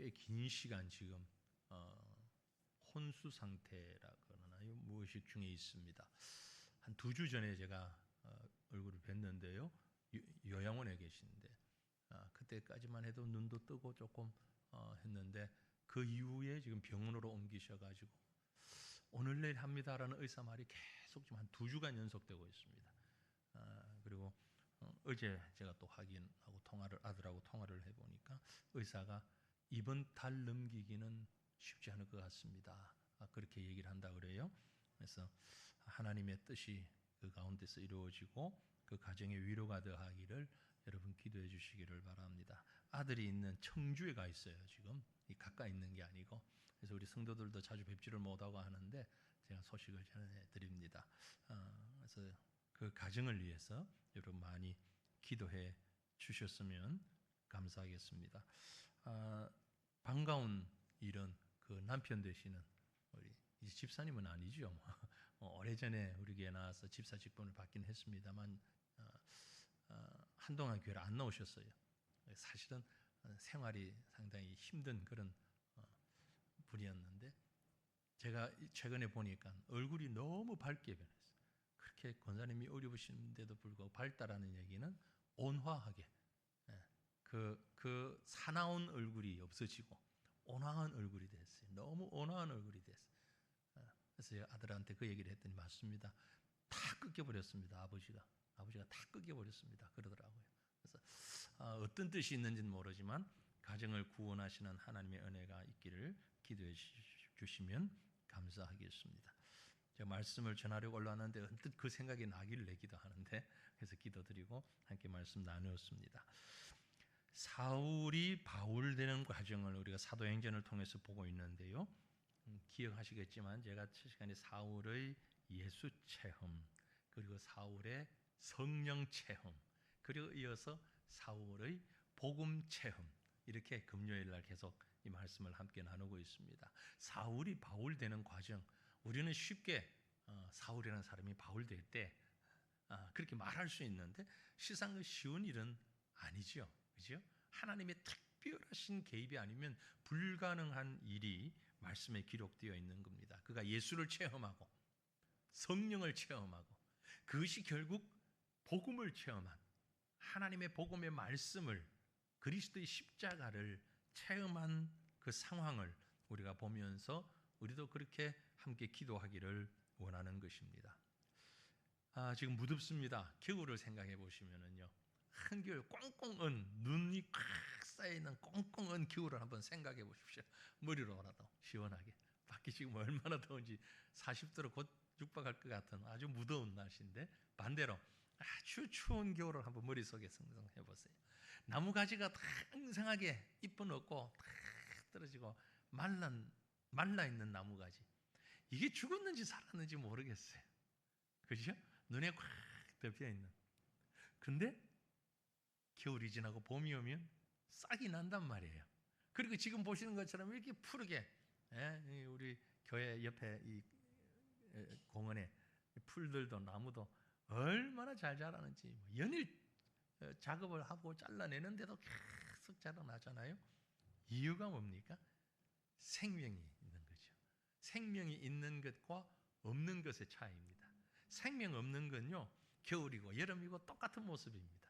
꽤 긴 시간 지금 혼수 상태라고 하나요? 무의식 중에 있습니다. 한 2주 전에 제가 얼굴을 뵀는데요. 요양원에 계시는데 그때까지만 해도 눈도 뜨고 조금 했는데 그 이후에 지금 병원으로 옮기셔가지고 오늘 내일 합니다라는 의사 말이 계속 지금 한 2주간 연속되고 있습니다. 그리고 어제 제가 또 확인하고 아들하고 통화를 해보니까 의사가 이번 달 넘기기는 쉽지 않을 것 같습니다. 그렇게 얘기를 한다 그래요. 그래서 하나님의 뜻이 그 가운데서 이루어지고 그 가정에 위로가 더하기를 여러분 기도해 주시기를 바랍니다. 아들이 있는 청주에 가 있어요. 지금 가까이 있는 게 아니고. 그래서 우리 성도들도 자주 뵙지를 못하고 하는데 제가 소식을 전해드립니다. 그래서 그 가정을 위해서 여러분 많이 기도해 주셨으면 감사하겠습니다. 반가운 일은 그 남편 되시는 우리 이제 집사님은 아니죠. 오래전에 우리 교회 나와서 집사 직분을 받긴 했습니다만 한동안 교회를 안 나오셨어요. 사실은 생활이 상당히 힘든 그런 분이었는데 제가 최근에 보니까 얼굴이 너무 밝게 변했어요. 그렇게 권사님이 어려우신데도 불구하고 밝다라는 얘기는 온화하게 그 사나운 얼굴이 없어지고 온화한 얼굴이 됐어요. 너무 온화한 얼굴이 됐어요. 그래서 아들한테 그 얘기를 했더니 맞습니다. 다 꺾여버렸습니다. 아버지가 다 꺾여버렸습니다. 그러더라고요. 그래서 어떤 뜻이 있는지는 모르지만 가정을 구원하시는 하나님의 은혜가 있기를 기도해 주시면 감사하겠습니다. 제가 말씀을 전하려고 올라왔는데 언뜻 그 생각이 나기를 기도하는데 그래서 기도드리고 함께 말씀 나누었습니다. 사울이 바울 되는 과정을 우리가 사도행전을 통해서 보고 있는데요. 기억하시겠지만 제가 시간에 사울의 예수 체험 그리고 사울의 성령 체험 그리고 이어서 사울의 복음 체험 이렇게 금요일 날 계속 이 말씀을 함께 나누고 있습니다. 사울이 바울 되는 과정 우리는 쉽게 사울이라는 사람이 바울 될 때 그렇게 말할 수 있는데 실상 쉬운 일은 아니죠. 그죠? 하나님의 특별하신 개입이 아니면 불가능한 일이 말씀에 기록되어 있는 겁니다. 그가 예수를 체험하고 성령을 체험하고 그것이 결국 복음을 체험한 하나님의 복음의 말씀을 그리스도의 십자가를 체험한 그 상황을 우리가 보면서 우리도 그렇게 함께 기도하기를 원하는 것입니다. 지금 무덥습니다. 겨울을 생각해 보시면은요. 한겨울 꽁꽁은 눈이 꽉 쌓여있는 꽁꽁은 겨울을 한번 생각해 보십시오. 머리로라도 시원하게. 밖이 지금 얼마나 더운지 40도로 곧 육박할 것 같은 아주 무더운 날씨인데 반대로 아주 추운 겨울을 한번 머릿속에 상상해 보세요. 나무가지가 탕상하게 잎은 없고 탁 떨어지고 말라있는 나무가지. 이게 죽었는지 살았는지 모르겠어요. 그죠? 눈에 꽉 덮여있는. 근데 겨울이 지나고 봄이 오면 싹이 난단 말이에요. 그리고 지금 보시는 것처럼 이렇게 푸르게 우리 교회 옆에 이 공원에 풀들도 나무도 얼마나 잘 자라는지 연일 작업을 하고 잘라내는데도 계속 자라나잖아요. 이유가 뭡니까? 생명이 있는 거죠. 생명이 있는 것과 없는 것의 차이입니다. 생명 없는 건요 겨울이고 여름이고 똑같은 모습입니다.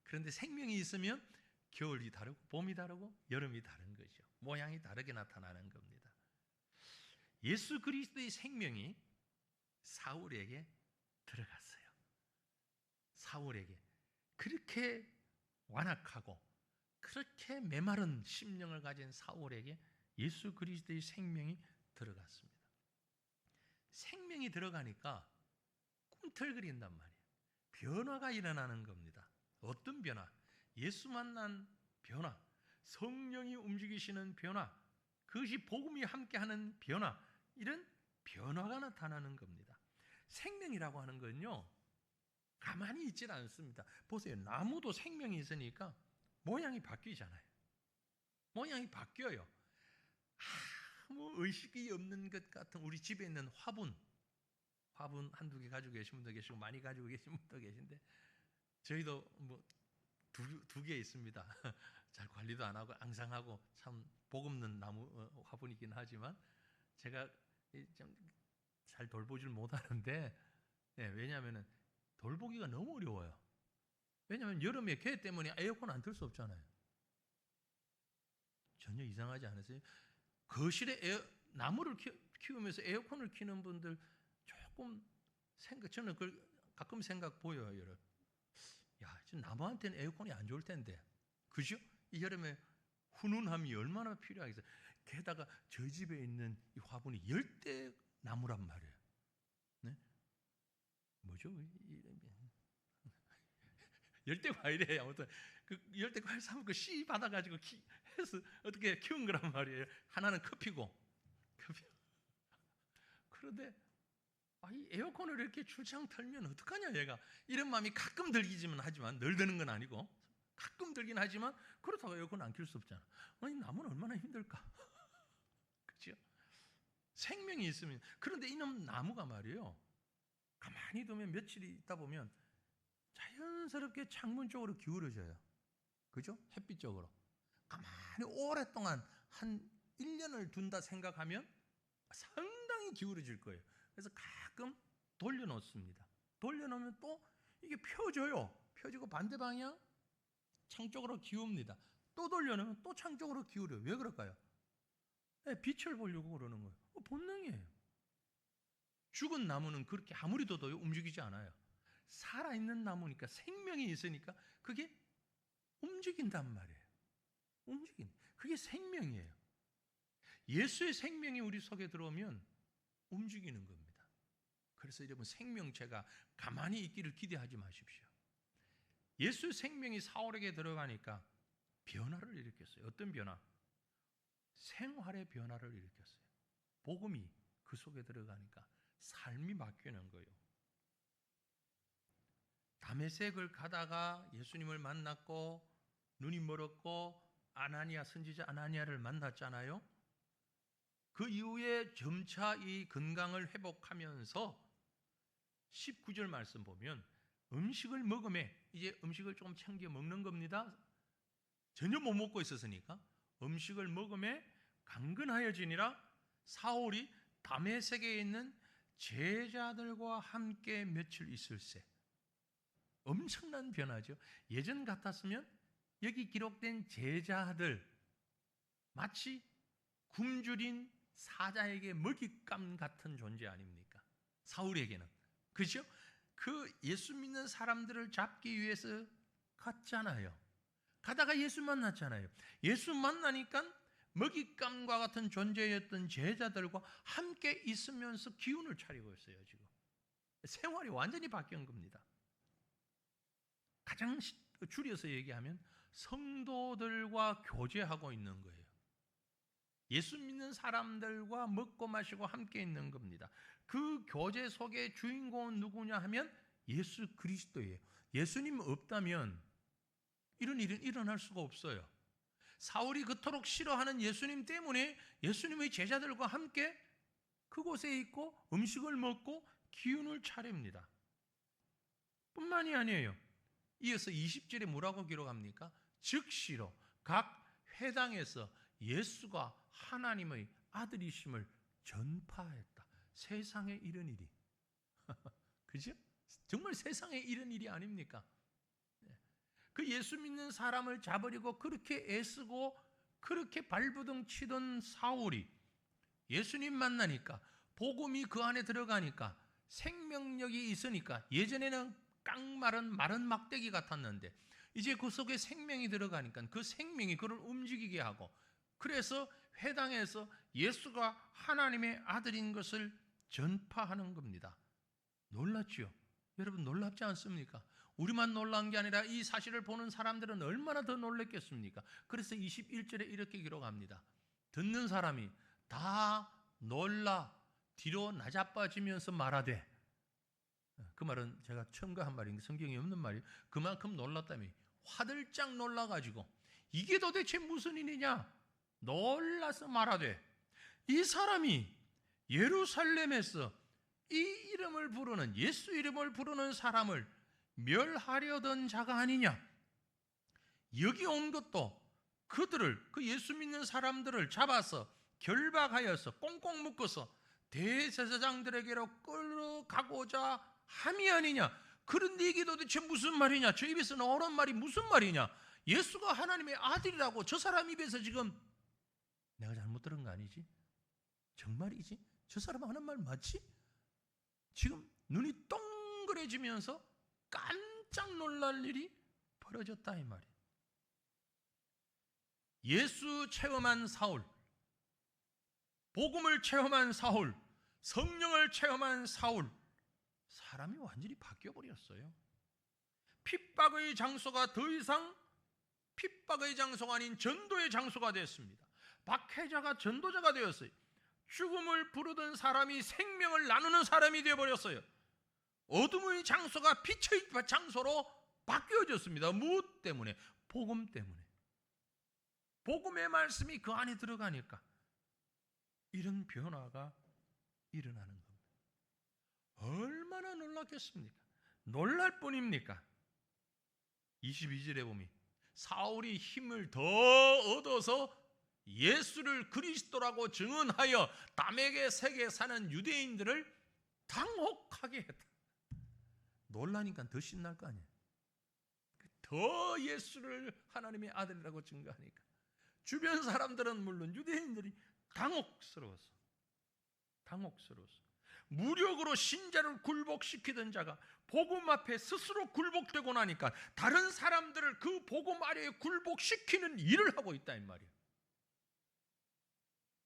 그런데 생명이 있으면 겨울이 다르고 봄이 다르고 여름이 다른 거죠. 모양이 다르게 나타나는 겁니다. 예수 그리스도의 생명이 사울에게 들어갔어요. 사울에게 그렇게 완악하고 그렇게 메마른 심령을 가진 사울에게 예수 그리스도의 생명이 들어갔습니다. 생명이 들어가니까 꿈틀거린단 말이에요. 변화가 일어나는 겁니다. 어떤 변화? 예수 만난 변화, 성령이 움직이시는 변화, 그것이 복음이 함께하는 변화, 이런 변화가 나타나는 겁니다. 생명이라고 하는 건요 가만히 있질 않습니다. 보세요. 나무도 생명이 있으니까 모양이 바뀌잖아요. 모양이 바뀌어요. 아무 의식이 없는 것 같은 우리 집에 있는 화분 한두 개 가지고 계신 분도 계시고 많이 가지고 계신 분도 계신데 저희도 뭐 두 개 있습니다. 잘 관리도 안 하고 앙상하고 참 복없는 나무 화분이긴 하지만 제가 좀 잘 돌보질 못하는데 왜냐하면 돌보기가 너무 어려워요. 왜냐하면 여름에 개 때문에 에어컨 안 틀 수 없잖아요. 전혀 이상하지 않으세요? 거실에 나무를 키우면서 에어컨을 키는 분들 조금 저는 그걸 가끔 생각 보여요. 여러분. 야, 지금 나무한테는 에어컨이 안 좋을 텐데, 그죠? 이 여름에 훈훈함이 얼마나 필요하겠어요. 게다가 저희 집에 있는 이 화분이 열대 나무란 말이에요. 네? 뭐죠? 열대 과일이에요. 아무튼 그 열대 과일 사면 그 씨 받아가지고 해서 어떻게 키운 거란 말이에요. 하나는 커피고. 그런데 이 에어컨을 이렇게 출장 틀면 어떡하냐 얘가. 이런 마음이 가끔 들기지만 하지만 늘 드는 건 아니고 가끔 들긴 하지만 그렇다고 에어컨 안 킬 수 없잖아. 아니 나무는 얼마나 힘들까. 그렇죠? 생명이 있으면. 그런데 이놈 나무가 말이에요. 가만히 두면 며칠이 있다 보면 자연스럽게 창문 쪽으로 기울어져요. 그죠? 햇빛 쪽으로. 가만히 오랫동안 한 1년을 둔다 생각하면 상당히 기울어질 거예요. 그래서 가끔 돌려놓습니다. 돌려놓으면 또 이게 펴져요. 펴지고 반대 방향 창 쪽으로 기웁니다. 또 돌려놓으면 또 창 쪽으로 기울여요. 왜 그럴까요? 빛을 보려고 그러는 거예요. 본능이에요. 죽은 나무는 그렇게 아무리 둬도 움직이지 않아요. 살아있는 나무니까 생명이 있으니까 그게 움직인단 말이에요. 그게 생명이에요. 예수의 생명이 우리 속에 들어오면 움직이는 겁니다. 그래서 여러분 생명체가 가만히 있기를 기대하지 마십시오. 예수의 생명이 사울에게 들어가니까 변화를 일으켰어요. 어떤 변화? 생활의 변화를 일으켰어요. 복음이 그 속에 들어가니까 삶이 바뀌는 거예요. 다메섹을 가다가 예수님을 만났고 눈이 멀었고 아나니아 선지자 아나니아를 만났잖아요. 그 이후에 점차 이 건강을 회복하면서 19절 말씀 보면 음식을 먹음에 이제 음식을 조금 챙겨 먹는 겁니다. 전혀 못 먹고 있었으니까 음식을 먹음에 강건하여지니라. 사울이 다메섹에 있는 제자들과 함께 며칠 있을세. 엄청난 변화죠. 예전 같았으면 여기 기록된 제자들 마치 굶주린 사자에게 먹잇감 같은 존재 아닙니까? 사울에게는. 그죠? 그 예수 믿는 사람들을 잡기 위해서 갔잖아요. 가다가 예수 만났잖아요. 예수 만나니까 먹잇감과 같은 존재였던 제자들과 함께 있으면서 기운을 차리고 있어요. 지금 생활이 완전히 바뀐 겁니다. 가장 줄여서 얘기하면 성도들과 교제하고 있는 거예요. 예수 믿는 사람들과 먹고 마시고 함께 있는 겁니다. 그 교제 속의 주인공은 누구냐 하면 예수 그리스도예요. 예수님 없다면 이런 일은 일어날 수가 없어요. 사울이 그토록 싫어하는 예수님 때문에 예수님의 제자들과 함께 그곳에 있고 음식을 먹고 기운을 차립니다. 뿐만이 아니에요. 이어서 20절에 뭐라고 기록합니까? 즉시로 각 회당에서 예수가 하나님의 아들이심을 전파했다. 세상에 이런 일이. 그죠? 정말 세상에 이런 일이 아닙니까? 그 예수 믿는 사람을 잡으려고 그렇게 애쓰고 그렇게 발부둥 치던 사울이 예수님 만나니까 복음이 그 안에 들어가니까 생명력이 있으니까 예전에는 깡마른 마른 막대기 같았는데 이제 그 속에 생명이 들어가니까 그 생명이 그를 움직이게 하고 그래서 회당에서 예수가 하나님의 아들인 것을 전파하는 겁니다. 놀랐죠? 여러분 놀랍지 않습니까? 우리만 놀란 게 아니라 이 사실을 보는 사람들은 얼마나 더 놀랐겠습니까? 그래서 21절에 이렇게 기록합니다. 듣는 사람이 다 놀라 뒤로 나자빠지면서 말하되, 그 말은 제가 첨가한 말인데 성경에 없는 말이에요. 그만큼 놀랐다며 화들짝 놀라가지고 이게 도대체 무슨 일이냐 놀라서 말하되, 이 사람이 예루살렘에서 이 이름을 부르는 예수 이름을 부르는 사람을 멸하려던 자가 아니냐. 여기 온 것도 그들을, 그 예수 믿는 사람들을 잡아서 결박하여서 꽁꽁 묶어서 대제사장들에게로 끌어가고자 함이 아니냐. 그런데 이게 도대체 무슨 말이냐? 저 입에서 나오는 말이 무슨 말이냐? 예수가 하나님의 아들이라고 저 사람 입에서 지금 내가 잘못 들은 거 아니지? 정말이지? 저 사람 하는 말 맞지? 지금 눈이 동그래지면서 깜짝 놀랄 일이 벌어졌다 이 말이에요. 예수 체험한 사울, 복음을 체험한 사울, 성령을 체험한 사울, 사람이 완전히 바뀌어버렸어요. 핍박의 장소가 더 이상 핍박의 장소가 아닌 전도의 장소가 됐습니다. 박해자가 전도자가 되었어요. 죽음을 부르던 사람이 생명을 나누는 사람이 되어버렸어요. 어둠의 장소가 빛의 장소로 바뀌어졌습니다. 무엇 때문에? 복음 때문에. 복음의 말씀이 그 안에 들어가니까 이런 변화가 일어나는 겁니다. 얼마나 놀랐겠습니까? 놀랄 뿐입니까? 22절에 보면 사울이 힘을 더 얻어서 예수를 그리스도라고 증언하여 다메섹에 사는 유대인들을 당혹하게 했다. 놀라니까 더 신날 거 아니에요. 더 예수를 하나님의 아들이라고 증거하니까 주변 사람들은 물론 유대인들이 당혹스러웠어. 무력으로 신자를 굴복시키던 자가 복음 앞에 스스로 굴복되고 나니까 다른 사람들을 그 복음 아래에 굴복시키는 일을 하고 있다 이 말이에요.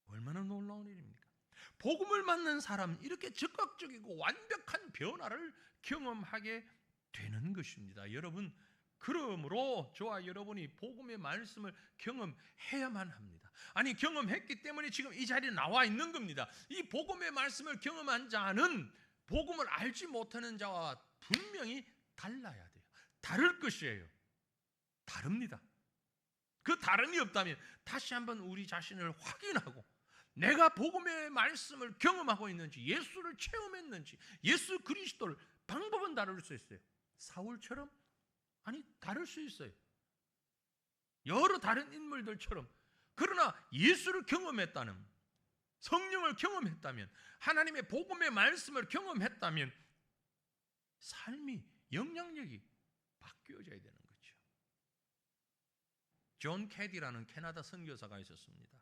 얼마나 놀라운 일입니까? 복음을 맞는 사람, 이렇게 적극적이고 완벽한 변화를 경험하게 되는 것입니다. 여러분, 그러므로 저와 여러분이 복음의 말씀을 경험해야만 합니다. 아니, 경험했기 때문에 지금 이 자리에 나와 있는 겁니다. 이 복음의 말씀을 경험한 자는 복음을 알지 못하는 자와 분명히 달라야 돼요. 다를 것이에요. 다릅니다. 그 다름이 없다면 다시 한번 우리 자신을 확인하고 내가 복음의 말씀을 경험하고 있는지, 예수를 체험했는지, 예수 그리스도를, 방법은 다를 수 있어요. 사울처럼? 아니, 다를 수 있어요. 여러 다른 인물들처럼. 그러나 예수를 경험했다는, 성령을 경험했다면, 하나님의 복음의 말씀을 경험했다면 삶이, 영향력이 바뀌어져야 되는 거죠. 존 캐디라는 캐나다 선교사가 있었습니다.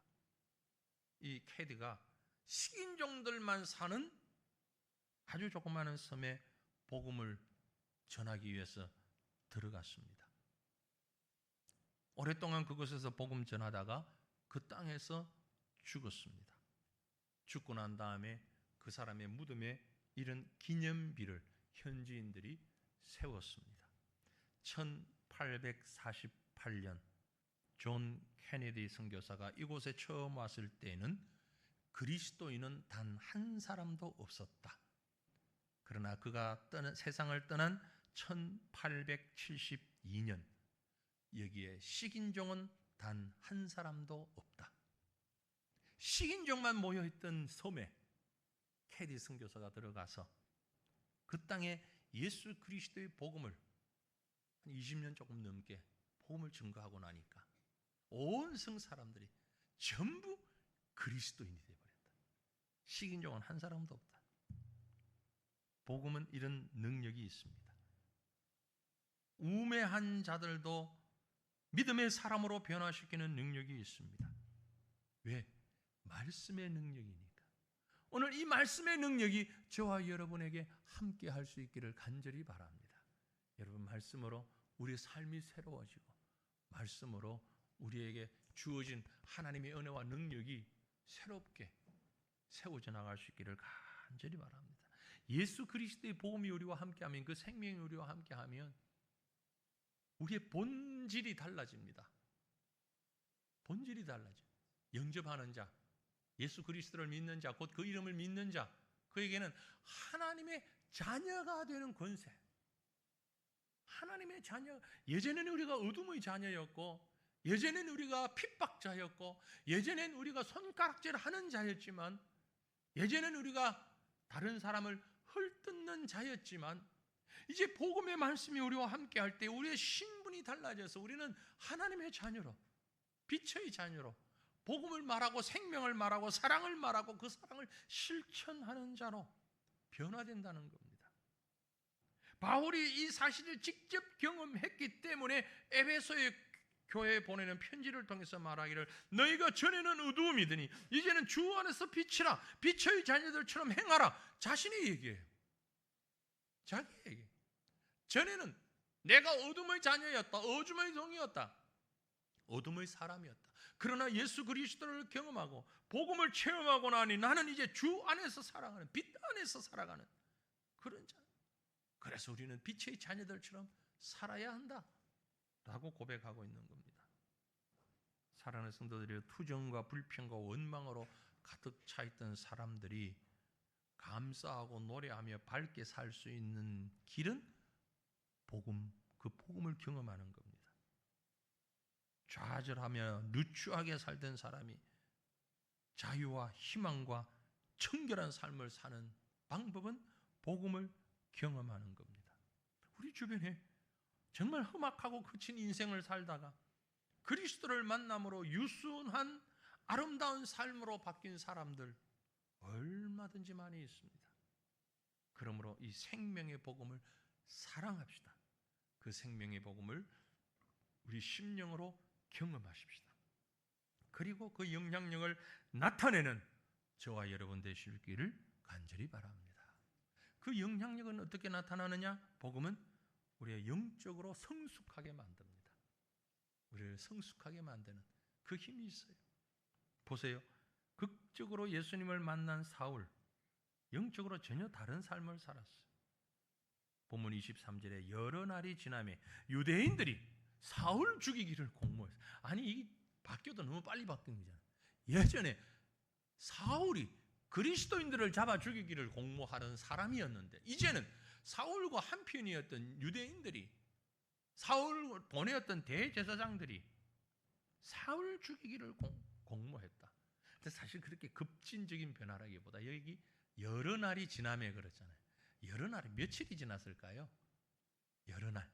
이 캐디가 식인종들만 사는 아주 조그마한 섬에 복음을 전하기 위해서 들어갔습니다. 오랫동안 그곳에서 복음 전하다가 그 땅에서 죽었습니다. 죽고 난 다음에 그 사람의 무덤에 이런 기념비를 현지인들이 세웠습니다. 1848년 존 케네디 선교사가 이곳에 처음 왔을 때는 그리스도인은 단 한 사람도 없었다. 그러나 그가 세상을 떠난 1872년 여기에 식인종은 단 한 사람도 없다. 식인종만 모여있던 섬에 캐디 선교사가 들어가서 그 땅에 예수 그리스도의 복음을 한 20년 조금 넘게 복음을 증거하고 나니까 온 성 사람들이 전부 그리스도인이 되어버렸다. 식인종은 한 사람도 없다. 복음은 이런 능력이 있습니다. 우매한 자들도 믿음의 사람으로 변화시키는 능력이 있습니다. 왜? 말씀의 능력이니까. 오늘 이 말씀의 능력이 저와 여러분에게 함께 할 수 있기를 간절히 바랍니다. 여러분, 말씀으로 우리의 삶이 새로워지고 말씀으로 우리에게 주어진 하나님의 은혜와 능력이 새롭게 세워져 나갈 수 있기를 간절히 바랍니다. 예수 그리스도의 복음이 우리와 함께하면, 그 생명이 우리와 함께하면 우리의 본질이 달라집니다. 본질이 달라져. 영접하는 자, 예수 그리스도를 믿는 자, 곧 그 이름을 믿는 자, 그에게는 하나님의 자녀가 되는 권세. 하나님의 자녀. 예전에는 우리가 어둠의 자녀였고, 예전에는 우리가 핍박자였고, 예전에는 우리가 손가락질하는 자였지만, 예전에는 우리가 다른 사람을 헐뜯는 자였지만, 이제 복음의 말씀이 우리와 함께 할 때 우리의 신분이 달라져서 우리는 하나님의 자녀로, 빛의 자녀로 복음을 말하고 생명을 말하고 사랑을 말하고 그 사랑을 실천하는 자로 변화된다는 겁니다. 바울이 이 사실을 직접 경험했기 때문에 에베소의 교회에 보내는 편지를 통해서 말하기를 너희가 전에는 어두움이더니 이제는 주 안에서 빛이라 빛의 자녀들처럼 행하라. 자신이 얘기해요. 자기 얘기. 전에는 내가 어둠의 자녀였다. 어둠의 종이었다. 어둠의 사람이었다. 그러나 예수 그리스도를 경험하고 복음을 체험하고 나니 나는 이제 주 안에서 살아가는 빛 안에서 살아가는 그런 자. 그래서 우리는 빛의 자녀들처럼 살아야 한다 라고 고백하고 있는 겁니다. 사랑하는 성도들이 투정과 불평과 원망으로 가득 차 있던 사람들이 감사하고 노래하며 밝게 살 수 있는 길은 복음, 그 복음을 경험하는 겁니다. 좌절하며 누추하게 살던 사람이 자유와 희망과 청결한 삶을 사는 방법은 복음을 경험하는 겁니다. 우리 주변에 정말 험악하고 거친 인생을 살다가 그리스도를 만남으로 유순한 아름다운 삶으로 바뀐 사람들 얼마든지 많이 있습니다. 그러므로 이 생명의 복음을 사랑합시다. 그 생명의 복음을 우리 심령으로 경험하십시다. 그리고 그 영향력을 나타내는 저와 여러분 되시기를 간절히 바랍니다. 그 영향력은 어떻게 나타나느냐? 복음은 우리의 영적으로 성숙하게 만듭니다. 우리를 성숙하게 만드는 그 힘이 있어요. 보세요. 극적으로 예수님을 만난 사울, 영적으로 전혀 다른 삶을 살았어요. 본문 23절에 여러 날이 지나매 유대인들이 사울 죽이기를 공모했어요. 아니 이 바뀌어도 너무 빨리 바뀐 거잖아요. 예전에 사울이 그리스도인들을 잡아 죽이기를 공모하는 사람이었는데 이제는 사울과 한편이었던 유대인들이 사울 보내었던 대제사장들이 사울 죽이기를 공모했다. 근데 사실 그렇게 급진적인 변화라기보다 여기 여러 날이 지나매 그랬잖아요. 여러 날이 며칠이 지났을까요? 여러 날.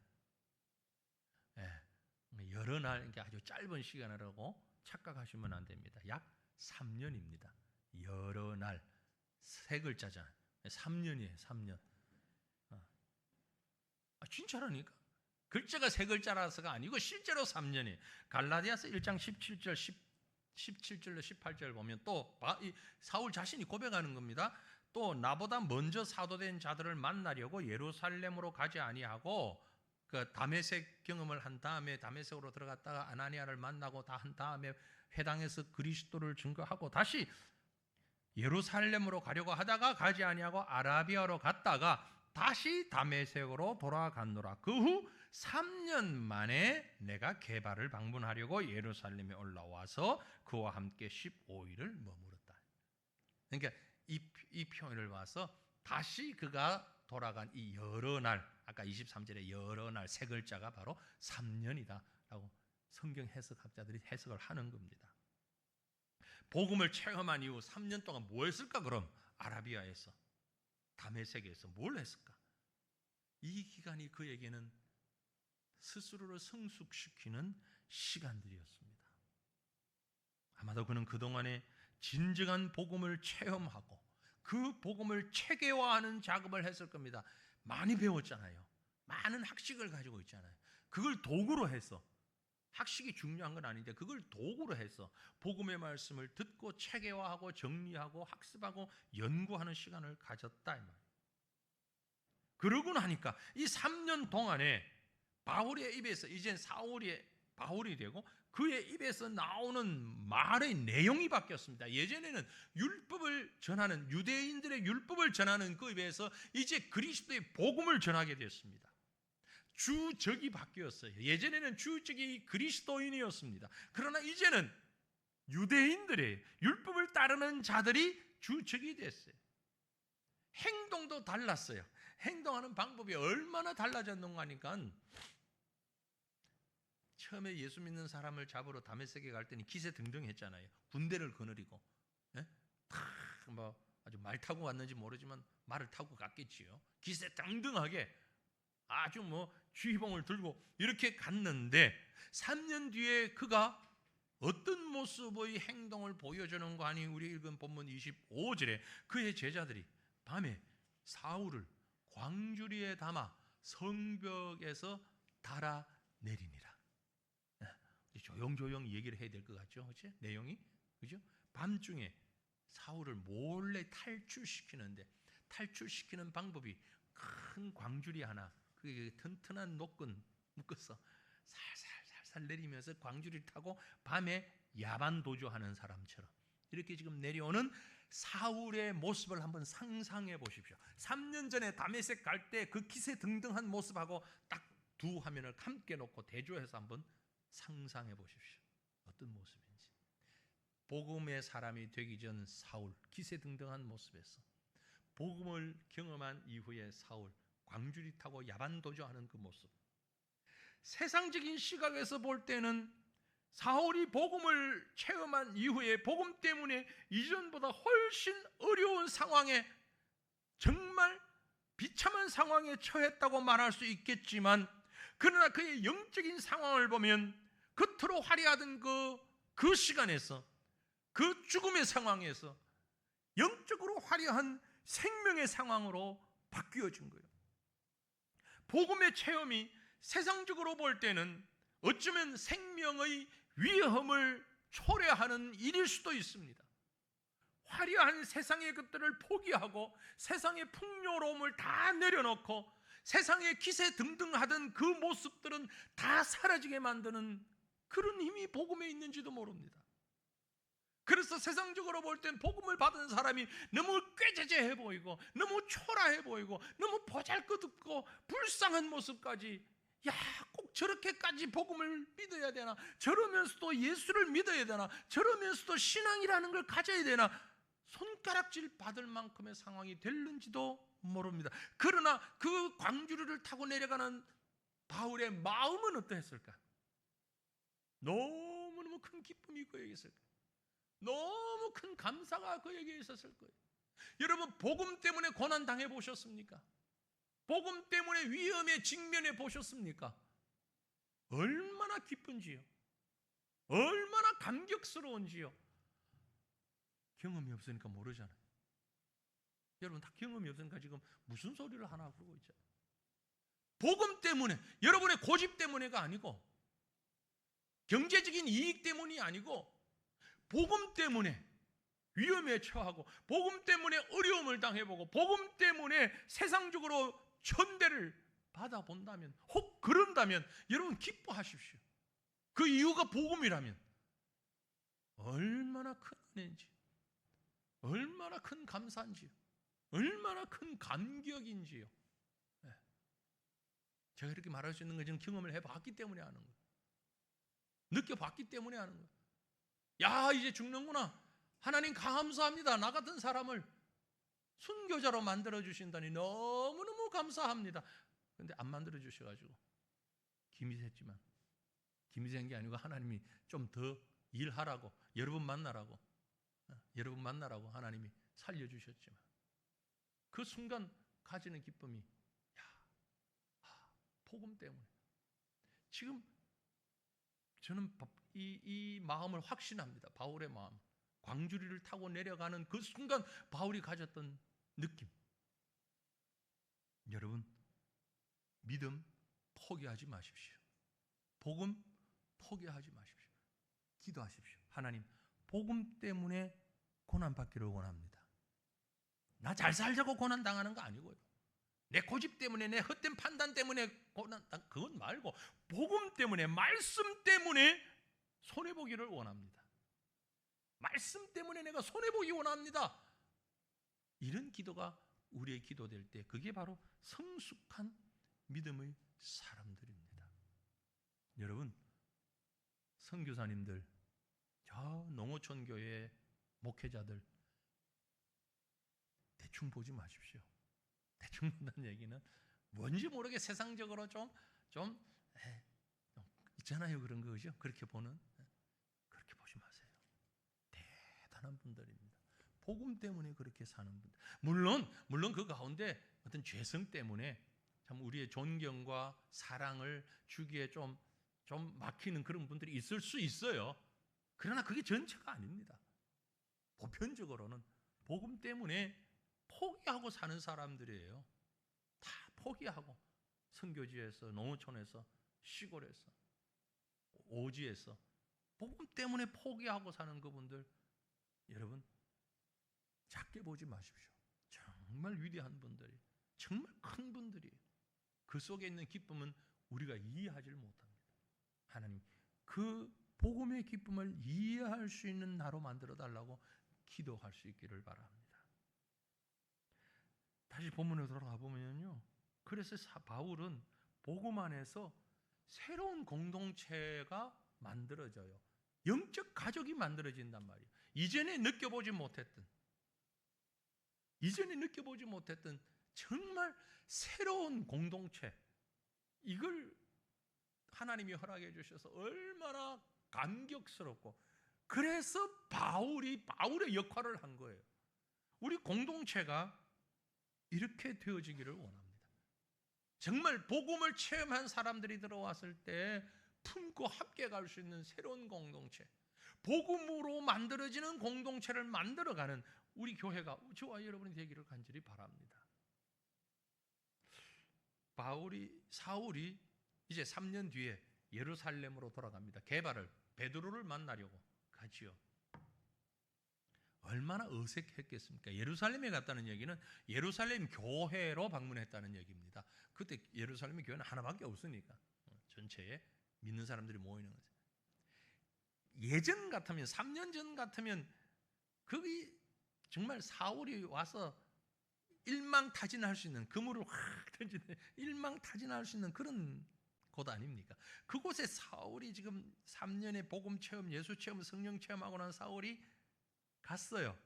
여러 날, 그러니까 아주 짧은 시간이라고 착각하시면 안 됩니다. 약 3년입니다. 여러 날, 세 글자잖아요. 3년이에요, 3년. 진짜라니까. 글자가 세 글자라서가 아니고 실제로 3년이에요. 갈라디아서 1장 17절, 17절로 18절 보면 또 사울 자신이 고백하는 겁니다. 또 나보다 먼저 사도된 자들을 만나려고 예루살렘으로 가지 아니하고 그 다메섹 경험을 한 다음에 다메섹으로 들어갔다가 아나니아를 만나고 다 한 다음에 회당에서 그리스도를 증거하고 다시 예루살렘으로 가려고 하다가 가지 아니하고 아라비아로 갔다가 다시 다메섹으로 돌아갔노라. 그 후 3년 만에 내가 게바를 방문하려고 예루살렘에 올라와서 그와 함께 15일을 머물었다. 그러니까 이 표현을 봐서 다시 그가 돌아간 이 여러 날, 아까 23절에 여러 날 세 글자가 바로 3년이다라고 성경 해석학자들이 해석을 하는 겁니다. 복음을 체험한 이후 3년 동안 뭐 했을까? 그럼 아라비아에서 다메섹에서 뭘 했을까? 이 기간이 그에게는 스스로를 성숙시키는 시간들이었습니다. 아마도 그는 그동안에 진정한 복음을 체험하고 그 복음을 체계화하는 작업을 했을 겁니다. 많이 배웠잖아요. 많은 학식을 가지고 있잖아요. 그걸 도구로 해서 학식이 중요한 건 아닌데 그걸 도구로 해서 복음의 말씀을 듣고 체계화하고 정리하고 학습하고 연구하는 시간을 가졌다 이 말이에요. 그러고 나니까 이 3년 동안에 바울의 입에서 이젠 바울이 되고 그의 입에서 나오는 말의 내용이 바뀌었습니다. 예전에는 율법을 전하는 유대인들의 율법을 전하는 그 입에서 이제 그리스도의 복음을 전하게 됐습니다. 주적이 바뀌었어요. 예전에는 주적이 그리스도인이었습니다. 그러나 이제는 유대인들의 율법을 따르는 자들이 주적이 됐어요. 행동도 달랐어요. 행동하는 방법이 얼마나 달라졌는가 하니까 처음에 예수 믿는 사람을 잡으러 다메섹에 갈 때는 기세등등했잖아요. 군대를 거느리고 뭐 아주 말 타고 왔는지 모르지만 말을 타고 갔겠지요. 기세등등하게 아주 뭐 주의봉을 들고 이렇게 갔는데 3년 뒤에 그가 어떤 모습의 행동을 보여주는 거 아니? 우리 읽은 본문 25절에 그의 제자들이 밤에 사울을 광주리에 담아 성벽에서 달아내리니라. 조용조용 얘기를 해야 될 것 같죠? 그치? 내용이, 그죠? 밤중에 사울을 몰래 탈출시키는데, 탈출시키는 방법이 큰 광주리 하나, 그 튼튼한 노끈 묶어서 살살 내리면서 광주리를 타고 밤에 야반 도주하는 사람처럼 이렇게 지금 내려오는 사울의 모습을 한번 상상해 보십시오. 3년 전에 다메섹 갈 때 그 기세 등등한 모습하고 딱 두 화면을 함께 놓고 대조해서 한번 상상해 보십시오. 어떤 모습인지. 복음의 사람이 되기 전 사울, 기세 등등한 모습에서 복음을 경험한 이후에 사울, 광주리 타고 야반 도주하는 그 모습. 세상적인 시각에서 볼 때는 사울이 복음을 체험한 이후에 복음 때문에 이전보다 훨씬 어려운 상황에, 정말 비참한 상황에 처했다고 말할 수 있겠지만, 그러나 그의 영적인 상황을 보면 겉으로 화려하던 그 시간에서, 그 죽음의 상황에서 영적으로 화려한 생명의 상황으로 바뀌어진 거예요. 복음의 체험이 세상적으로 볼 때는 어쩌면 생명의 위험을 초래하는 일일 수도 있습니다. 화려한 세상의 것들을 포기하고 세상의 풍요로움을 다 내려놓고 세상의 기세 등등하던 그 모습들은 다 사라지게 만드는 그런 힘이 복음에 있는지도 모릅니다. 그래서 세상적으로 볼 땐 복음을 받은 사람이 너무 꾀죄죄해 보이고 너무 초라해 보이고 너무 보잘것없고 불쌍한 모습까지, 야, 꼭 저렇게까지 복음을 믿어야 되나? 저러면서도 예수를 믿어야 되나? 저러면서도 신앙이라는 걸 가져야 되나? 손가락질 받을 만큼의 상황이 될는지도 모릅니다. 그러나 그 광주리를 타고 내려가는 바울의 마음은 어떠했을까? 너무너무 큰 기쁨이 그에게 있을 거예요. 너무 큰 감사가 그에게 있었을 거예요. 여러분, 복음 때문에 고난 당해 보셨습니까? 복음 때문에 위험에 직면해 보셨습니까? 얼마나 기쁜지요. 얼마나 감격스러운지요. 경험이 없으니까 모르잖아요. 여러분, 다 경험이 없으니까 지금 무슨 소리를 하나 그러고 있잖아요. 복음 때문에, 여러분의 고집 때문에가 아니고, 경제적인 이익 때문이 아니고, 복음 때문에 위험에 처하고, 복음 때문에 어려움을 당해보고, 복음 때문에 세상적으로 천대를 받아본다면, 혹 그런다면 여러분 기뻐하십시오. 그 이유가 복음이라면 얼마나 큰 은혜인지, 얼마나 큰 감사인지요, 얼마나 큰 감격인지요. 네. 제가 이렇게 말할 수 있는 건 저는 경험을 해봤기 때문에 하는 거예요. 느껴봤기 때문에 하는 거예요. 야, 이제 죽는구나. 하나님 감사합니다. 나 같은 사람을 순교자로 만들어주신다니 너무너무 감사합니다. 그런데 안 만들어주셔가지고 김이 샜지만, 김이 샌 게 아니고 하나님이 좀 더 일하라고, 여러분 만나라고 하나님이 살려주셨지만, 그 순간 가지는 기쁨이, 복음 때문에. 지금 저는 이 마음을 확신합니다. 바울의 마음, 광주리를 타고 내려가는 그 순간 바울이 가졌던 느낌. 여러분, 믿음 포기하지 마십시오. 복음 포기하지 마십시오. 기도하십시오. 하나님, 복음 때문에 고난받기를 원합니다. 나 잘 살자고 고난 당하는 거 아니고요. 내 고집 때문에, 내 헛된 판단 때문에 고난, 그건 말고 복음 때문에, 말씀 때문에 손해보기를 원합니다. 말씀 때문에 내가 손해보기 원합니다. 이런 기도가 우리의 기도될 때 그게 바로 성숙한 믿음의 사람들입니다. 여러분, 선교사님들, 저 농어촌 교회 목회자들 대충 보지 마십시오. 대충 본다는 얘기는 뭔지 모르게 세상적으로 좀 있잖아요, 그런 거죠. 그렇게 보는, 그렇게 보지 마세요. 대단한 분들입니다. 복음 때문에 그렇게 사는 분들. 물론 그 가운데 어떤 죄성 때문에 참 우리의 존경과 사랑을 주기에 좀 막히는 그런 분들이 있을 수 있어요. 그러나 그게 전체가 아닙니다. 보편적으로는 복음 때문에 포기하고 사는 사람들이에요. 다 포기하고 선교지에서, 농어촌에서, 시골에서, 오지에서 복음 때문에 포기하고 사는 그분들, 여러분 작게 보지 마십시오. 정말 위대한 분들이, 정말 큰 분들이, 그 속에 있는 기쁨은 우리가 이해하지 못합니다. 하나님, 그 복음의 기쁨을 이해할 수 있는 나로 만들어 달라고 기도할 수 있기를 바랍니다. 다시 본문으로 돌아가 보면요, 그래서 바울은 복음 안에서 새로운 공동체가 만들어져요. 영적 가족이 만들어진단 말이에요. 이전에 느껴보지 못했던 정말 새로운 공동체, 이걸 하나님이 허락해 주셔서 얼마나 감격스럽고, 그래서 바울의 역할을 한 거예요. 우리 공동체가 이렇게 되어지기를 원합니다. 정말 복음을 체험한 사람들이 들어왔을 때 품고 함께 갈 수 있는 새로운 공동체, 복음으로 만들어지는 공동체를 만들어가는 우리 교회가 저와 여러분이 되기를 간절히 바랍니다. 사울이 이제 3년 뒤에 예루살렘으로 돌아갑니다. 베드로를 만나려고 가지요. 얼마나 어색했겠습니까? 예루살렘에 갔다는 얘기는 예루살렘 교회로 방문했다는 얘기입니다. 그때 예루살렘 교회는 하나밖에 없으니까 전체에 믿는 사람들이 모이는 거죠. 예전 같으면, 3년 전 같으면 거기 정말 사울이 와서 일망타진할 수 있는, 그물을 확 던지는 일망타진할 수 있는 그런 곳 아닙니까? 그곳에 사울이 지금 3년의 복음 체험, 예수 체험, 성령 체험하고 난 사울이 갔어요.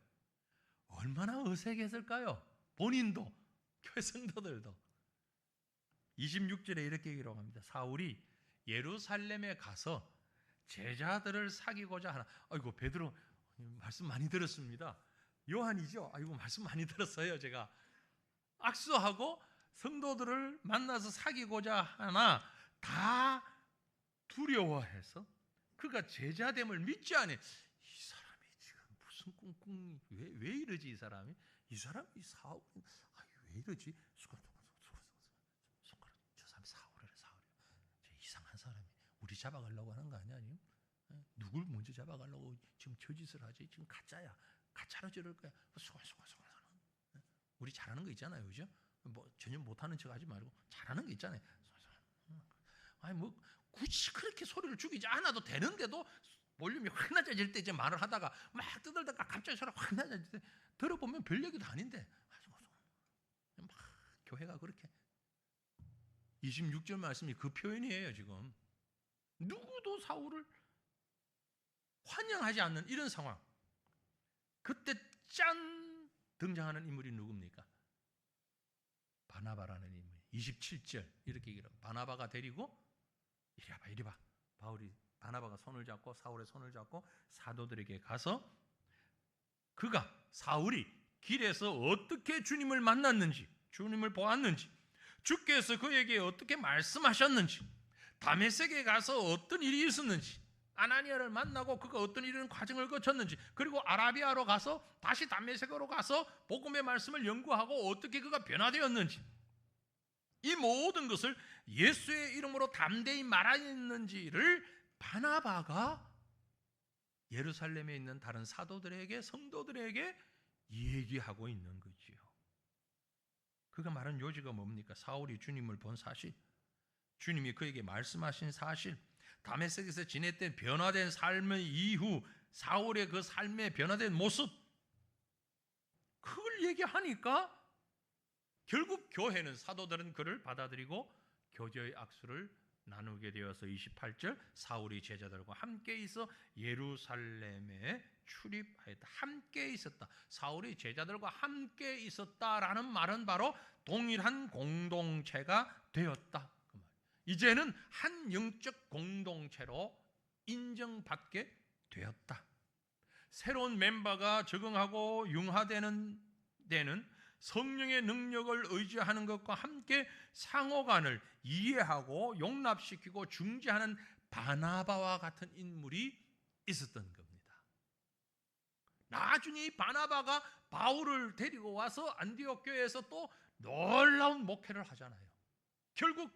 얼마나 어색했을까요? 본인도, 교회 성도들도. 26절에 이렇게 기록합니다. 사울이 예루살렘에 가서 제자들을 사귀고자 하나. 아이고, 베드로 말씀 많이 들었습니다. 요한이죠? 아이고, 말씀 많이 들었어요. 제가 악수하고 성도들을 만나서 사귀고자 하나 다 두려워해서 그가 제자됨을 믿지 않아. 이 사람이 지금 무슨 꿍꿍, 왜 이러지? 이 사람이 사울, 왜 이러지? 손가락, 저 사람이 사울이래. 저 이상한 사람이 우리 잡아가려고 하는 거 아니야? 누굴 먼저 잡아가려고 지금 저 짓을 하지? 지금 가짜로 저럴 거야. 우리 잘하는 거 있잖아요, 그죠? 뭐 전혀 못하는 척 하지 말고 잘하는 거 있잖아요. 아니 뭐 굳이 그렇게 소리를 죽이지 않아도 되는데도 볼륨이 확 낮아질 때 이제 말을 하다가 막 떠들다가 갑자기 소리가 확 낮아질 때 들어보면 별 얘기도 아닌데 막 교회가 그렇게 26절 말씀이 그 표현이에요. 지금 누구도 사울을 환영하지 않는 이런 상황. 그때 짠 등장하는 인물이 누굽니까? 바나바라는 인물. 27절 이렇게 얘기합니다. 바나바가 데리고 이리 봐. 바나바가 손을 잡고 사울의 손을 잡고 사도들에게 가서 사울이 길에서 어떻게 주님을 만났는지, 주님을 보았는지, 주께서 그에게 어떻게 말씀하셨는지, 다메섹에 가서 어떤 일이 있었는지, 아나니아를 만나고 그가 어떤 이런 과정을 거쳤는지, 그리고 아라비아로 가서 다시 다메섹으로 가서 복음의 말씀을 연구하고 어떻게 그가 변화되었는지, 이 모든 것을 예수의 이름으로 담대히 말하였는지를 바나바가 예루살렘에 있는 다른 사도들에게, 성도들에게 얘기하고 있는 거지요. 그가 말한 요지가 뭡니까? 사울이 주님을 본 사실, 주님이 그에게 말씀하신 사실, 다메섹에서 지냈던 변화된 삶의 이후 사울의 그 삶의 변화된 모습, 그걸 얘기하니까 결국 교회는, 사도들은 그를 받아들이고 교제의 악수를 나누게 되어서 28절 사울이 제자들과 함께 있어 예루살렘에 출입하였다. 함께 있었다. 사울이 제자들과 함께 있었다라는 말은 바로 동일한 공동체가 되었다. 그 말. 이제는 한 영적 공동체로 인정받게 되었다. 새로운 멤버가 적응하고 융화되는 데는 성령의 능력을 의지하는 것과 함께 상호간을 이해하고 용납시키고 중재하는 바나바와 같은 인물이 있었던 겁니다. 나중에 이 바나바가 바울을 데리고 와서 안디옥 교회에서 또 놀라운 목회를 하잖아요. 결국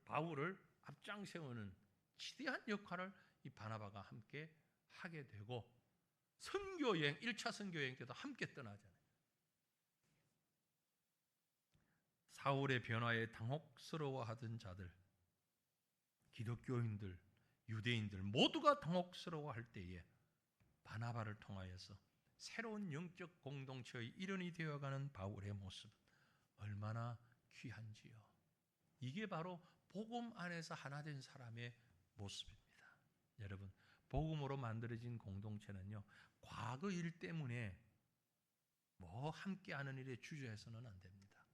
바울을 앞장 세우는 지대한 역할을 이 바나바가 함께 하게 되고, 선교여행, 1차 선교여행 때도 함께 떠나잖아요. 사울의 변화에 당혹스러워하던 자들, 기독교인들, 유대인들 모두가 당혹스러워할 때에 바나바를 통하여서 새로운 영적 공동체의 일원이 되어가는 바울의 모습은 얼마나 귀한지요. 이게 바로 복음 안에서 하나 된 사람의 모습입니다. 여러분, 복음으로 만들어진 공동체는요, 과거 일 때문에 뭐 함께하는 일에 주저해서는 안 됩니다.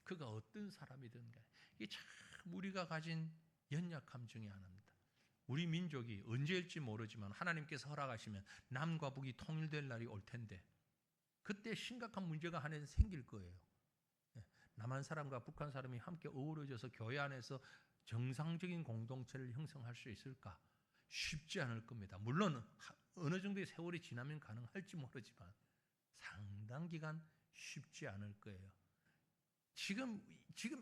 그가 어떤 사람이든 간에 이게 참 우리가 가진 연약함 중에 하나입니다. 우리 민족이 언제일지 모르지만 하나님께서 허락하시면 남과 북이 통일될 날이 올 텐데, 그때 심각한 문제가 하나 생길 거예요. 남한 사람과 북한 사람이 함께 어우러져서 교회 안에서 정상적인 공동체를 형성할 수 있을까? 쉽지 않을 겁니다. 물론 어느 정도의 세월이 지나면 가능할지 모르지만 상당 기간 쉽지 않을 거예요. 지금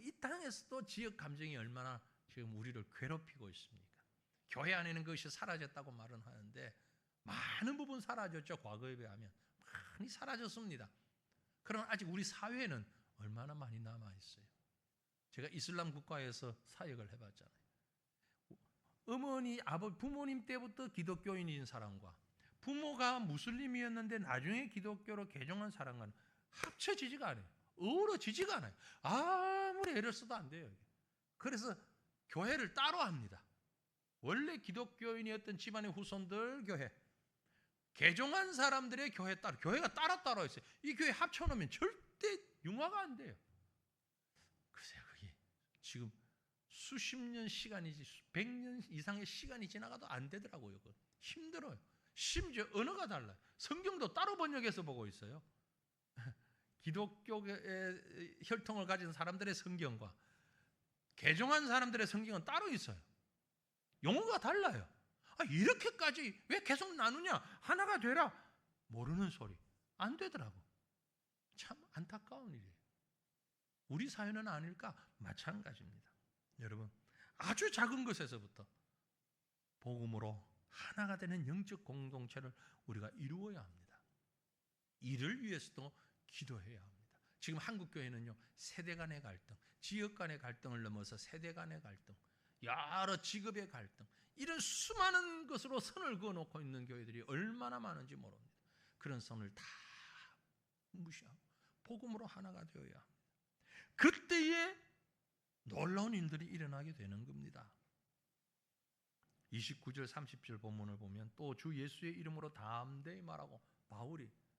이 땅에서도 지역 감정이 얼마나 지금 우리를 괴롭히고 있습니까? 교회 안에는 그것이 사라졌다고 말은 하는데 많은 부분 사라졌죠. 과거에 비하면 많이 사라졌습니다. 그러나 아직 우리 사회는 얼마나 많이 남아있어요. 제가 이슬람 국가에서 사역을 해봤잖아요. 부모님 때부터 기독교인인 사람과 부모가 무슬림이었는데 나중에 기독교로 개종한 사람과는 합쳐지지가 않아요. 어우러지지가 않아요. 아무리 애를 써도 안 돼요. 그래서 교회를 따로 합니다. 원래 기독교인이었던 집안의 후손들 교회, 개종한 사람들의 교회 따로, 교회가 따로 있어요. 이 교회 합쳐놓으면 절대 융화가 안 돼요. 글쎄요, 그게 지금 수십 년 시간이지 100년 이상의 시간이 지나가도 안 되더라고요. 그건 힘들어요. 심지어 언어가 달라요. 성경도 따로 번역해서 보고 있어요. 기독교의 혈통을 가진 사람들의 성경과 개종한 사람들의 성경은 따로 있어요. 용어가 달라요. 이렇게까지 왜 계속 나누냐? 하나가 되라. 모르는 소리. 안 되더라고. 참 안타까운 일이에요. 우리 사회는 아닐까? 마찬가지입니다. 여러분, 아주 작은 것에서부터 복음으로 하나가 되는 영적 공동체를 우리가 이루어야 합니다. 이를 위해서도 기도해야 합니다. 지금 한국교회는요, 세대 간의 갈등, 지역 간의 갈등을 넘어서 세대 간의 갈등, 여러 직업의 갈등, 이런 수많은 것으로 선을 그어놓고 있는 교회들이 얼마나 많은지 모릅니다. 그런 선을 다 무시하고 복음으로 하나가 되어야 합니다. 그때에 놀라운 일들이 일어나게 되는 겁니다. 29절 30절 본문을 보면 또 주 예수의 이름으로 담대히 말하고,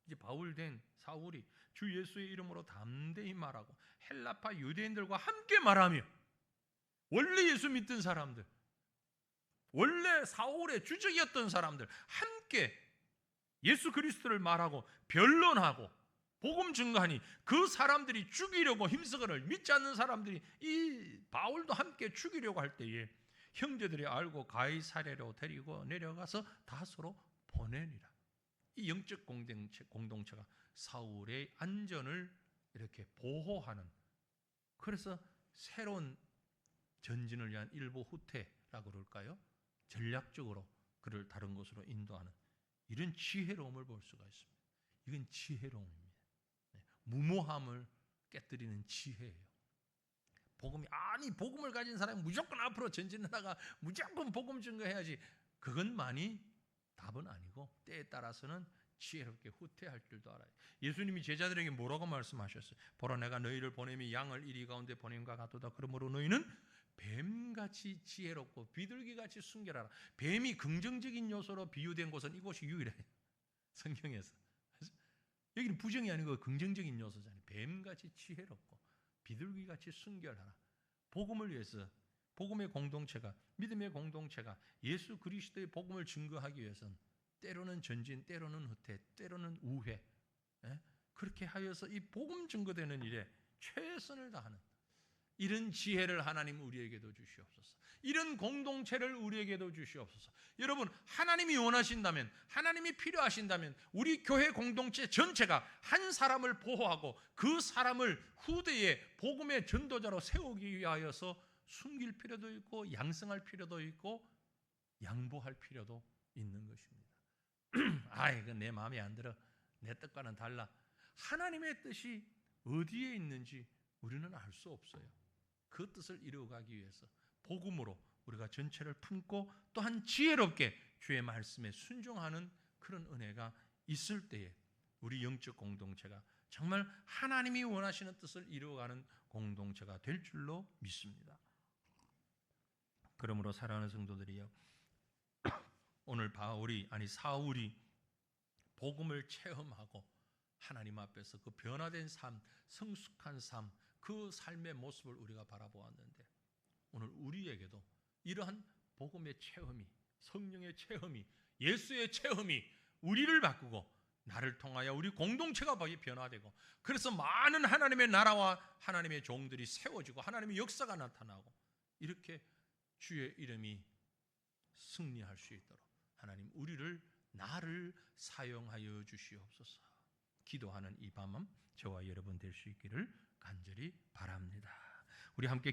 이제 바울 된 사울이 주 예수의 이름으로 담대히 말하고 헬라파 유대인들과 함께 말하며, 원래 예수 믿던 사람들, 원래 사울의 주적이었던 사람들 함께 예수 그리스도를 말하고 변론하고 복음 증거하니 그 사람들이 죽이려고 힘쓰거늘 믿지 않는 사람들이 이 바울도 함께 죽이려고 할 때에 형제들이 알고 가이사랴로 데리고 내려가서 다소로 보내니라. 이 영적 공동체가 사울의 안전을 이렇게 보호하는, 그래서 새로운 전진을 위한 일부 후퇴라고 그럴까요? 전략적으로 그를 다른 곳으로 인도하는 이런 지혜로움을 볼 수가 있습니다. 이건 지혜로움입니다. 무모함을 깨뜨리는 지혜예요. 복음을 가진 사람이 무조건 앞으로 전진하다가 무조건 복음 증거해야지, 그것만이 답은 아니고 때에 따라서는 지혜롭게 후퇴할 줄도 알아요. 예수님이 제자들에게 뭐라고 말씀하셨어요? 보라, 내가 너희를 보내미 양을 이리 가운데 보냄과 같도다. 그러므로 너희는 뱀같이 지혜롭고 비둘기같이 순결하라. 뱀이 긍정적인 요소로 비유된 곳은 이곳이 유일해요. 성경에서. 여기는 부정이 아니고 긍정적인 요소잖아요. 뱀같이 지혜롭고 비둘기같이 순결하라. 복음을 위해서, 복음의 공동체가, 믿음의 공동체가 예수 그리스도의 복음을 증거하기 위해서는 때로는 전진, 때로는 후퇴, 때로는 우회, 그렇게 하여서 이 복음 증거되는 일에 최선을 다하는, 이런 지혜를 하나님 우리에게도 주시옵소서. 이런 공동체를 우리에게도 주시옵소서. 여러분, 하나님이 원하신다면, 하나님이 필요하신다면 우리 교회 공동체 전체가 한 사람을 보호하고 그 사람을 후대에 복음의 전도자로 세우기 위하여서 숨길 필요도 있고 양성할 필요도 있고 양보할 필요도 있는 것입니다. 이건 내 마음에 안 들어. 내 뜻과는 달라. 하나님의 뜻이 어디에 있는지 우리는 알 수 없어요. 그 뜻을 이루어가기 위해서 복음으로 우리가 전체를 품고 또한 지혜롭게 주의 말씀에 순종하는 그런 은혜가 있을 때에 우리 영적 공동체가 정말 하나님이 원하시는 뜻을 이루어가는 공동체가 될 줄로 믿습니다. 그러므로 사랑하는 성도들이요, 오늘 사울이 복음을 체험하고 하나님 앞에서 그 변화된 삶, 성숙한 삶, 그 삶의 모습을 우리가 바라보았는데 오늘 우리에게도 이러한 복음의 체험이, 성령의 체험이, 예수의 체험이 우리를 바꾸고 나를 통하여 우리 공동체가 변화되고 그래서 많은 하나님의 나라와 하나님의 종들이 세워지고 하나님의 역사가 나타나고 이렇게 주의 이름이 승리할 수 있도록 하나님 나를 사용하여 주시옵소서. 기도하는 이 밤은 저와 여러분 될 수 있기를 간절히 바랍니다. 우리 함께